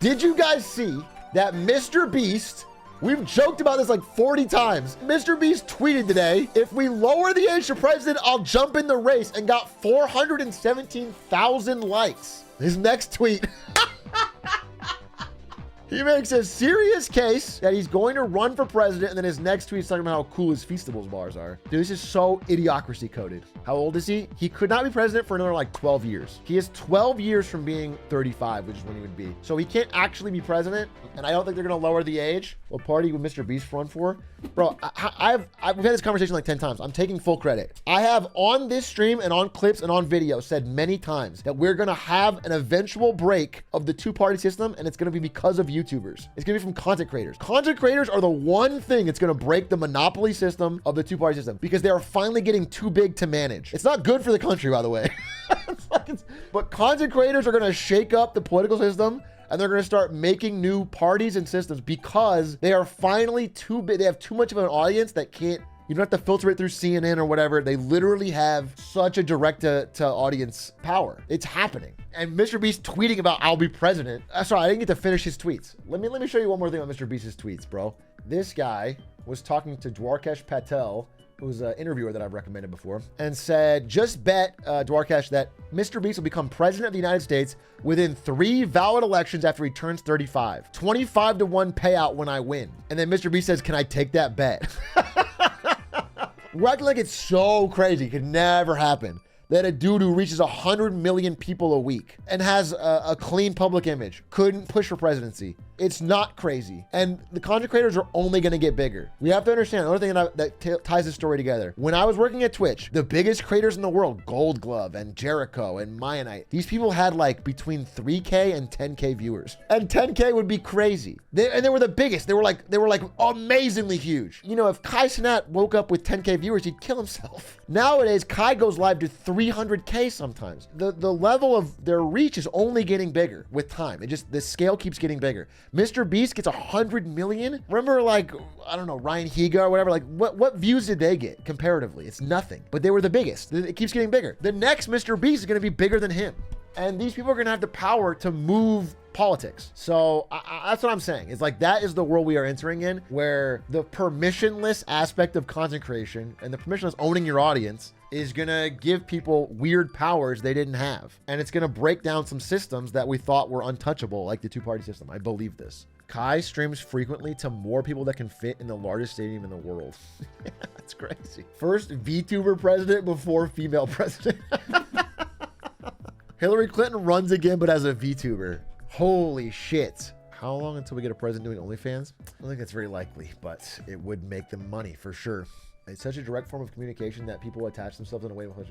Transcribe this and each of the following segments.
Did you guys see that MrBeast, we've joked about this like 40 times. MrBeast tweeted today, if we lower the age to president, I'll jump in the race, and got 417,000 likes. His next tweet. He makes a serious case that he's going to run for president, and then his next tweet is talking about how cool his Feastables bars are. Dude, this is so idiocracy coded. How old is he? He could not be president for another like 12 years. He is 12 years from being 35, which is when he would be. So he can't actually be president, and I don't think they're gonna lower the age. What party would MrBeast run for? Bro, we've had this conversation like 10 times. I'm taking full credit. I have on this stream and on clips and on video said many times that we're gonna have an eventual break of the two-party system, and it's gonna be because of YouTubers. It's gonna be from content creators. Content creators are the one thing that's gonna break the monopoly system of the two-party system, because they are finally getting too big to manage. It's not good for the country, by the way. But content creators are gonna shake up the political system, and they're going to start making new parties and systems because they are finally too big. They have too much of an audience that can't, you don't have to filter it through CNN or whatever. They literally have such a direct to audience power. It's happening. And MrBeast tweeting about I'll be president. Sorry, I didn't get to finish his tweets. Let me show you one more thing on MrBeast's tweets, bro. This guy was talking to Dwarkesh Patel, who's an interviewer that I've recommended before, and said, just bet, Dwarkesh, that MrBeast will become president of the United States within 3 valid elections after he turns 35. 25-1 payout when I win. And then MrBeast says, can I take that bet? We're acting like it's so crazy. It could never happen that a dude who reaches 100 million people a week and has a clean public image couldn't push for presidency. It's not crazy. And the content creators are only going to get bigger. We have to understand another thing that ties this story together. When I was working at Twitch, the biggest creators in the world, Gold Glove and Jericho and Mayanite, these people had like between 3K and 10K viewers. And 10K would be crazy. They were the biggest. They were like amazingly huge. You know, if Kai Cenat woke up with 10K viewers, he'd kill himself. Nowadays, Kai goes live to 300K sometimes. The level of their reach is only getting bigger with time. The scale keeps getting bigger. MrBeast gets 100 million. Remember, like, I don't know, Ryan Higa or whatever, like what views did they get comparatively? It's nothing, but they were the biggest. It keeps getting bigger. The next MrBeast is going to be bigger than him. And these people are going to have the power to move politics. So that's what I'm saying. It's like, that is the world we are entering in, where the permissionless aspect of content creation and the permissionless owning your audience is gonna give people weird powers they didn't have. And it's gonna break down some systems that we thought were untouchable, like the two-party system. I believe this. Kai streams frequently to more people that can fit in the largest stadium in the world. That's crazy. First VTuber president before female president. Hillary Clinton runs again, but as a VTuber. Holy shit. How long until we get a president doing OnlyFans? I don't think that's very likely, but it would make them money for sure. It's such a direct form of communication that people attach themselves in a way with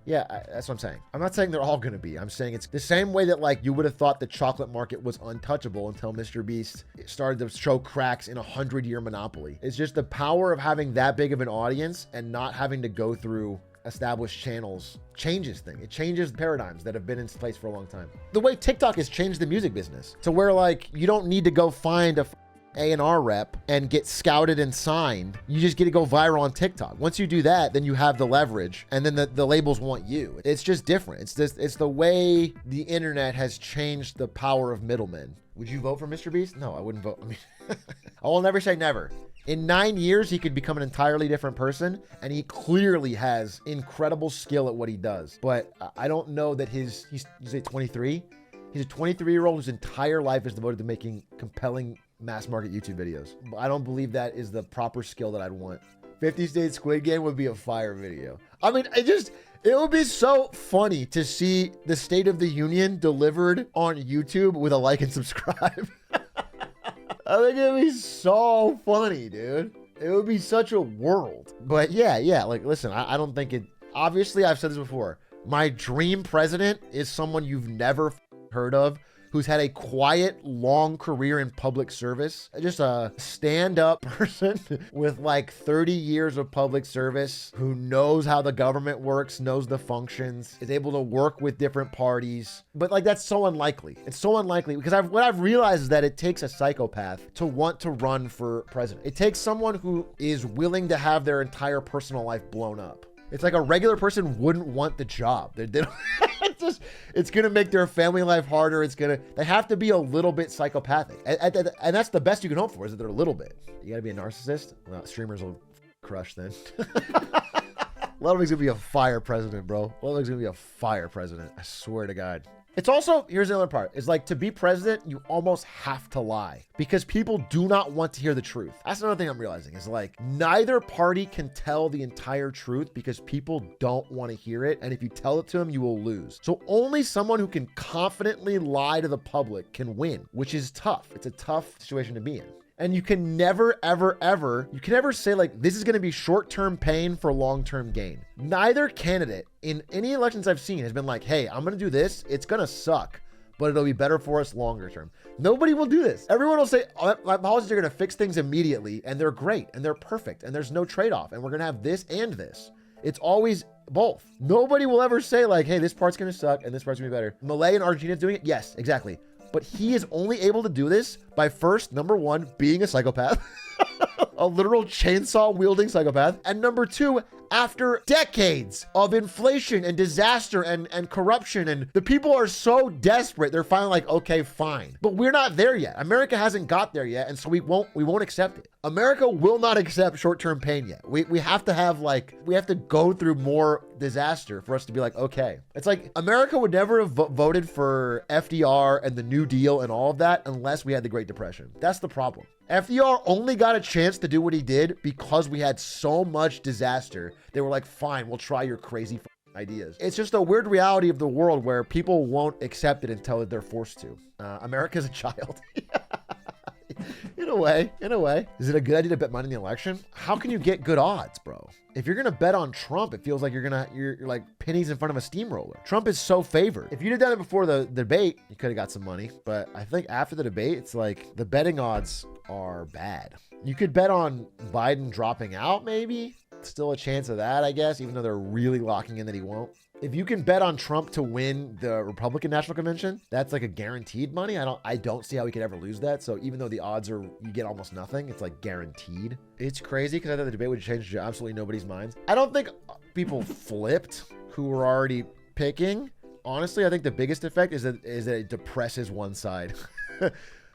yeah, that's what I'm saying. I'm not saying they're all going to be. I'm saying it's the same way that, like, you would have thought the chocolate market was untouchable until MrBeast started to show cracks in a 100-year monopoly. It's just the power of having that big of an audience and not having to go through established channels changes things. It changes paradigms that have been in place for a long time. The way TikTok has changed the music business to where, like, you don't need to go find a A&R rep and get scouted and signed. You just get to go viral on TikTok. Once you do that, then you have the leverage, and then the labels want you. It's just different. It's the way the internet has changed the power of middlemen. Would you vote for MrBeast? No, I wouldn't vote. I mean, I will never say never. In 9 years, he could become an entirely different person, and he clearly has incredible skill at what he does. But I don't know that he's 23. He's a 23-year-old whose entire life is devoted to making compelling mass market YouTube videos. I don't believe that is the proper skill that I'd want. 50 State Squid Game would be a fire video. I mean, it would be so funny to see the State of the Union delivered on YouTube with a like and subscribe. I think it'd be so funny, dude. It would be such a world. But yeah, like, listen, I don't think it, obviously I've said this before. My dream president is someone you've never heard of, who's had a quiet, long career in public service. Just a stand-up person with like 30 years of public service, who knows how the government works, knows the functions, is able to work with different parties. But like, that's so unlikely. It's so unlikely because what I've realized is that it takes a psychopath to want to run for president. It takes someone who is willing to have their entire personal life blown up. It's like a regular person wouldn't want the job. They don't it's going to make their family life harder. They have to be a little bit psychopathic. And that's the best you can hope for, is that they're a little bit. You got to be a narcissist. Well, streamers will crush then. Ludwig's going to be a fire president, bro. Ludwig's going to be a fire president. I swear to God. It's also, here's the other part, is like, to be president, you almost have to lie because people do not want to hear the truth. That's another thing I'm realizing, is like, neither party can tell the entire truth because people don't want to hear it. And if you tell it to them, you will lose. So only someone who can confidently lie to the public can win, which is tough. It's a tough situation to be in. And you can never, ever, ever, you can never say like, this is going to be short-term pain for long-term gain. Neither candidate in any elections I've seen has been like, hey, I'm going to do this. It's going to suck, but it'll be better for us longer term. Nobody will do this. Everyone will say, oh, my policies are going to fix things immediately, and they're great, and they're perfect, and there's no trade-off, and we're going to have this and this. It's always both. Nobody will ever say like, hey, this part's going to suck, and this part's going to be better. Malay and Argentina is doing it? Yes, exactly. But he is only able to do this by first, number one, being a psychopath, a literal chainsaw wielding psychopath. And number two, after decades of inflation and disaster and corruption, and the people are so desperate, they're finally like, okay, fine. But we're not there yet. America hasn't got there yet. And so we won't accept it. America will not accept short-term pain yet. We have to have we have to go through more disaster for us to be like, okay. It's like America would never have voted for FDR and the New Deal and all of that unless we had the Great Depression. That's the problem. FDR only got a chance to do what he did because we had so much disaster. They were like, fine, we'll try your crazy ideas. It's just a weird reality of the world where people won't accept it until they're forced to. America's a child. In a way. Is it a good idea to bet money in the election? How can you get good odds, bro? If you're gonna bet on Trump, it feels like you're like pennies in front of a steamroller. Trump is so favored. If you'd have done it before the debate, you could have got some money. But I think after the debate, it's like the betting odds are bad. You could bet on Biden dropping out, maybe. Still a chance of that, I guess, even though they're really locking in that he won't. If you can bet on Trump to win the Republican National Convention, that's like a guaranteed money. I don't see how we could ever lose that. So even though the odds are, you get almost nothing, it's like guaranteed. It's crazy because I thought the debate would change absolutely nobody's minds. I don't think people flipped who were already picking. Honestly, I think the biggest effect is that it depresses one side.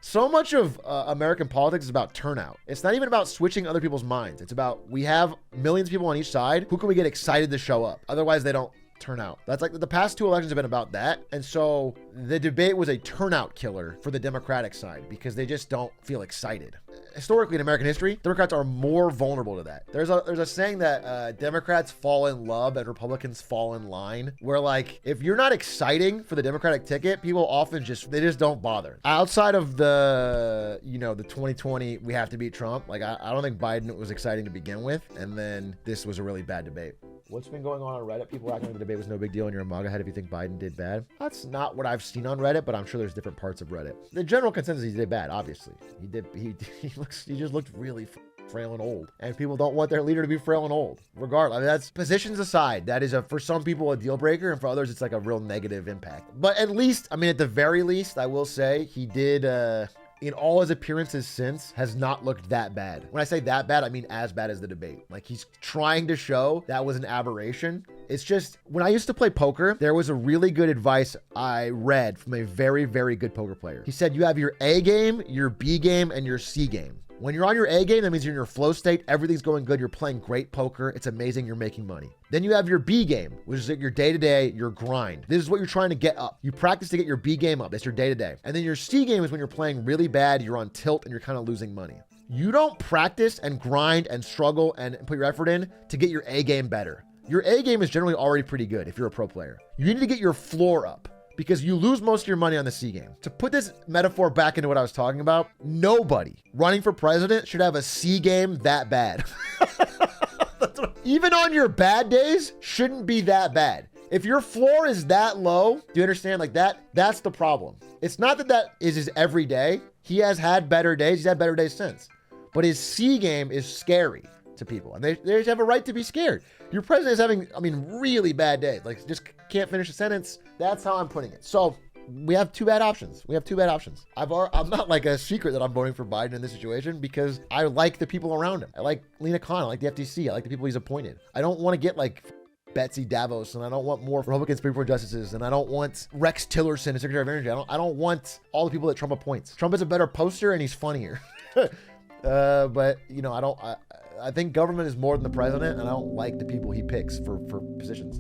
So much of American politics is about turnout. It's not even about switching other people's minds. It's about, we have millions of people on each side. Who can we get excited to show up? Otherwise, they don't turn out. That's like the past two elections have been about that. And so the debate was a turnout killer for the Democratic side because they just don't feel excited. Historically in American history, Democrats are more vulnerable to that. There's a saying that Democrats fall in love and Republicans fall in line, where like, if you're not exciting for the Democratic ticket, people often just don't bother. Outside of the 2020, we have to beat Trump. Like, I don't think Biden was exciting to begin with. And then this was a really bad debate. What's been going on Reddit? People acting like the debate was no big deal and you're a MAGA head if you think Biden did bad. That's not what I've seen on Reddit, but I'm sure there's different parts of Reddit. The general consensus, he did bad, obviously. He just looked really frail and old. And people don't want their leader to be frail and old. Regardless, I mean, that's positions aside. That is for some people a deal breaker, and for others it's like a real negative impact. But at least, I mean, at the very least, I will say he did in all his appearances since, has not looked that bad. When I say that bad, I mean as bad as the debate. Like, he's trying to show that was an aberration. It's just, when I used to play poker, there was a really good advice I read from a very, very good poker player. He said, you have your A game, your B game, and your C game. When you're on your A game, that means you're in your flow state. Everything's going good. You're playing great poker. It's amazing. You're making money. Then you have your B game, which is your day-to-day, your grind. This is what you're trying to get up. You practice to get your B game up. That's your day-to-day. And then your C game is when you're playing really bad, you're on tilt, and you're kind of losing money. You don't practice and grind and struggle and put your effort in to get your A game better. Your A game is generally already pretty good if you're a pro player. You need to get your floor up, because you lose most of your money on the C game. To put this metaphor back into what I was talking about, nobody running for president should have a C game that bad. Even on your bad days, shouldn't be that bad. If your floor is that low, do you understand? Like that's the problem. It's not that is his every day. He has had better days. He's had better days since. But his C game is scary to people. And they have a right to be scared. Your president is having, really bad days. Like, just can't finish a sentence. That's how I'm putting it. So we have two bad options. I'm not like a secret that I'm voting for Biden in this situation, because I like the people around him. I like Lena Khan. I like the FTC. I like the people he's appointed. I don't want to get like Betsy Davos, and I don't want more Republican Supreme Court justices, and I don't want Rex Tillerson as Secretary of Energy. I don't want all the people that Trump appoints. Trump is a better poster and he's funnier. But you know, I think government is more than the president, and I don't like the people he picks for positions.